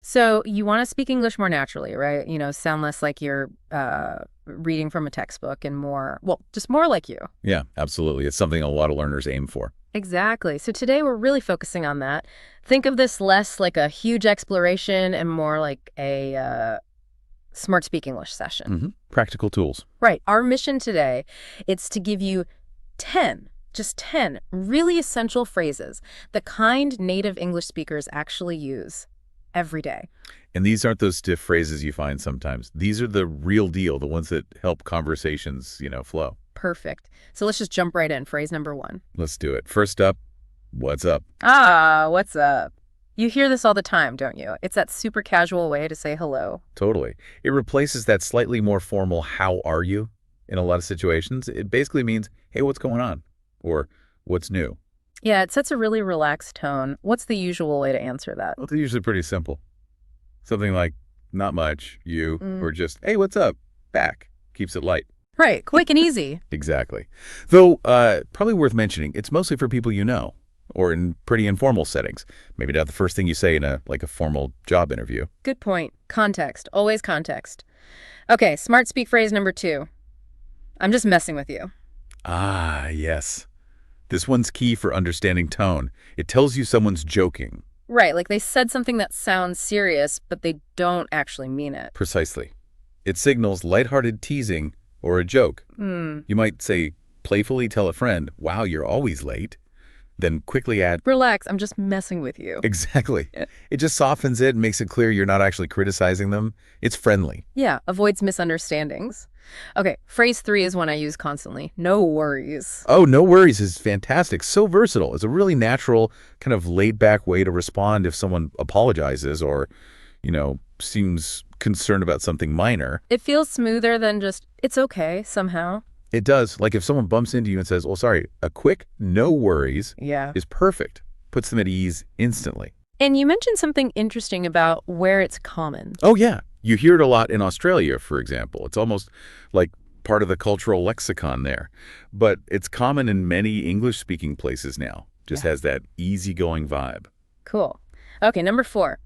So you want to speak English more naturally, right? Sound less like you're reading from a textbook and more, well, just more like you. Yeah, absolutely. It's something a lot of learners aim for. Exactly. So today we're really focusing on that. Think of this less like a huge exploration and more like a SmartSpeak English session. Practical tools. Right. Our mission today, it's to give you 10, just 10 really essential phrases, the kind native English speakers actually use every day. And these aren't those stiff phrases you find sometimes. These are the real deal, the ones that help conversations, flow. Perfect. So let's just jump right in. Phrase number 1. Let's do it. First up, what's up? What's up? You hear this all the time, don't you? It's that super casual way to say hello. Totally. It replaces that slightly more formal how are you in a lot of situations. It basically means, hey, what's going on? Or what's new? Yeah, it sets a really relaxed tone. What's the usual way to answer that? Well, they're usually pretty simple. Something like, not much, you, or just, hey, what's up? Back. Keeps it light. Right, quick and easy. Exactly. Though, probably worth mentioning, it's mostly for people you know, or in pretty informal settings. Maybe not the first thing you say in a formal job interview. Good point. Context. Always context. Okay, smart speak phrase number 2. I'm just messing with you. Ah, yes. This one's key for understanding tone. It tells you someone's joking. Right, like they said something that sounds serious, but they don't actually mean it. Precisely. It signals lighthearted teasing or a joke. You might say, playfully tell a friend, wow, you're always late. Then quickly add, Relax, I'm just messing with you. Exactly. It just softens it and makes it clear you're not actually criticizing them. It's friendly. Yeah, avoids misunderstandings. Okay, phrase 3 is one I use constantly. No worries. Oh, no worries is fantastic. So versatile. It's a really natural, kind of laid-back way to respond if someone apologizes or, seems concerned about something minor. It feels smoother than just, it's okay, somehow. It does. Like if someone bumps into you and says, oh, sorry, a quick no worries is perfect. Puts them at ease instantly. And you mentioned something interesting about where it's common. Oh, yeah. You hear it a lot in Australia, for example. It's almost like part of the cultural lexicon there. But it's common in many English-speaking places now. Just has that easygoing vibe. Cool. Okay, number 4.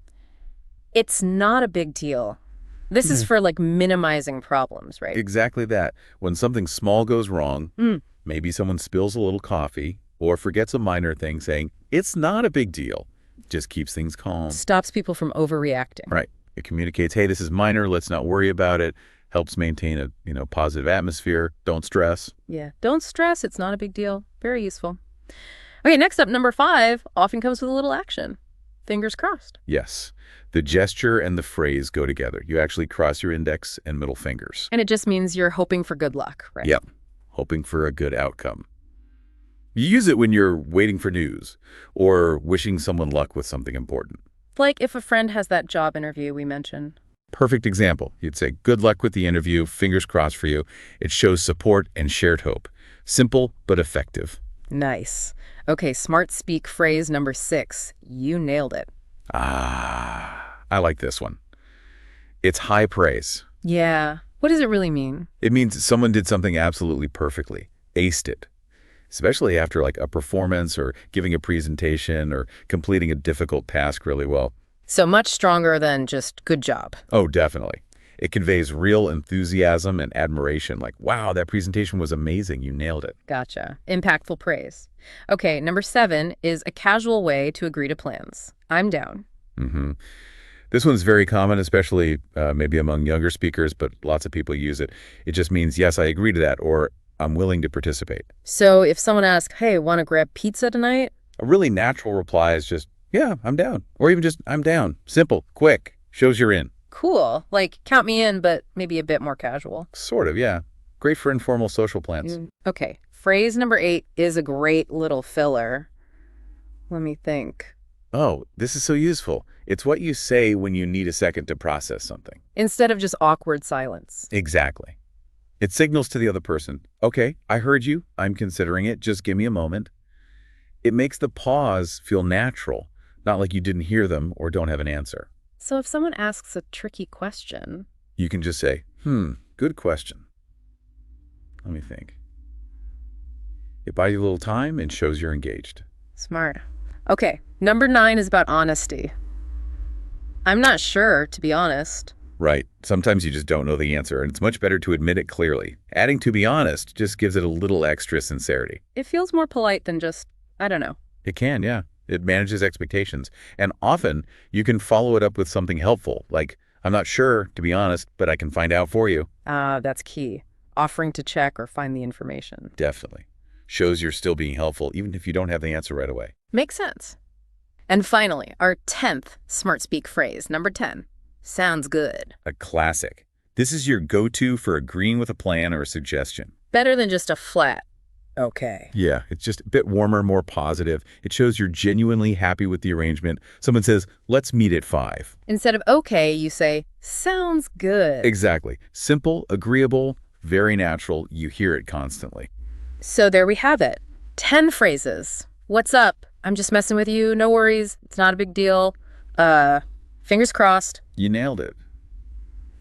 It's not a big deal. This is for minimizing problems, right? Exactly that. When something small goes wrong, maybe someone spills a little coffee or forgets a minor thing, saying, it's not a big deal. Just keeps things calm. Stops people from overreacting. Right. It communicates, hey, this is minor. Let's not worry about it. Helps maintain a positive atmosphere. Don't stress. Yeah. Don't stress. It's not a big deal. Very useful. Okay, next up, number 5 often comes with a little action. Fingers crossed. Yes. The gesture and the phrase go together. You actually cross your index and middle fingers. And it just means you're hoping for good luck, right? Yep. Hoping for a good outcome. You use it when you're waiting for news or wishing someone luck with something important. Like if a friend has that job interview we mentioned. Perfect example. You'd say, good luck with the interview, fingers crossed for you. It shows support and shared hope. Simple, but effective. Nice. Okay, smart speak phrase number 6. You nailed it. I like this one. It's high praise. Yeah. What does it really mean? It means someone did something absolutely perfectly, aced it. Especially after a performance or giving a presentation or completing a difficult task really well. So much stronger than just good job. Oh, definitely. It conveys real enthusiasm and admiration. Like, wow, that presentation was amazing. You nailed it. Gotcha. Impactful praise. Okay, number 7 is a casual way to agree to plans. I'm down. This one's very common, especially maybe among younger speakers, but lots of people use it. It just means, yes, I agree to that, or I'm willing to participate. So if someone asks, hey, want to grab pizza tonight? A really natural reply is just, yeah, I'm down. Or even just, I'm down. Simple, quick, shows you're in. Cool. Like, count me in, but maybe a bit more casual. Sort of, yeah. Great for informal social plans. Okay. Phrase number 8 is a great little filler. Let me think. Oh, this is so useful. It's what you say when you need a second to process something. Instead of just awkward silence. Exactly. It signals to the other person, okay, I heard you. I'm considering it. Just give me a moment. It makes the pause feel natural, not like you didn't hear them or don't have an answer. So if someone asks a tricky question, you can just say, good question. Let me think. It buys you a little time and shows you're engaged. Smart. Okay, number 9 is about honesty. I'm not sure, to be honest. Right. Sometimes you just don't know the answer, and it's much better to admit it clearly. Adding "to be honest" just gives it a little extra sincerity. It feels more polite than just, I don't know. It can, yeah. It manages expectations. And often, you can follow it up with something helpful, like, "I'm not sure, to be honest, but I can find out for you." That's key. Offering to check or find the information. Definitely. Shows you're still being helpful, even if you don't have the answer right away. Makes sense. And finally, our 10th SmartSpeak phrase, number 10. Sounds good. A classic. This is your go-to for agreeing with a plan or a suggestion. Better than just a flat, okay. Yeah, it's just a bit warmer, more positive. It shows you're genuinely happy with the arrangement. Someone says, "Let's meet at 5." Instead of okay, you say, sounds good. Exactly. Simple, agreeable, very natural. You hear it constantly. So there we have it. 10 phrases. What's up? I'm just messing with you. No worries. It's not a big deal. Fingers crossed. You nailed it.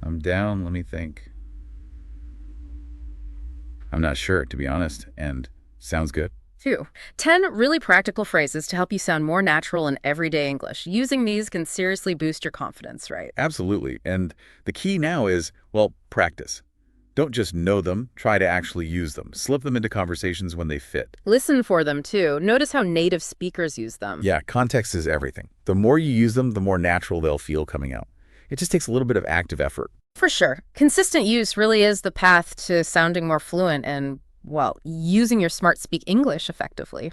I'm down. Let me think. I'm not sure, to be honest, and sounds good. Phew. 10 really practical phrases to help you sound more natural in everyday English. Using these can seriously boost your confidence, right? Absolutely. And the key now is, well, practice. Don't just know them, try to actually use them. Slip them into conversations when they fit. Listen for them, too. Notice how native speakers use them. Yeah, context is everything. The more you use them, the more natural they'll feel coming out. It just takes a little bit of active effort. For sure. Consistent use really is the path to sounding more fluent and, well, using your SmartSpeak English effectively.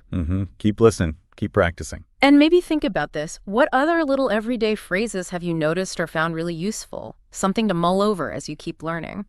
Keep listening. Keep practicing. And maybe think about this. What other little everyday phrases have you noticed or found really useful? Something to mull over as you keep learning.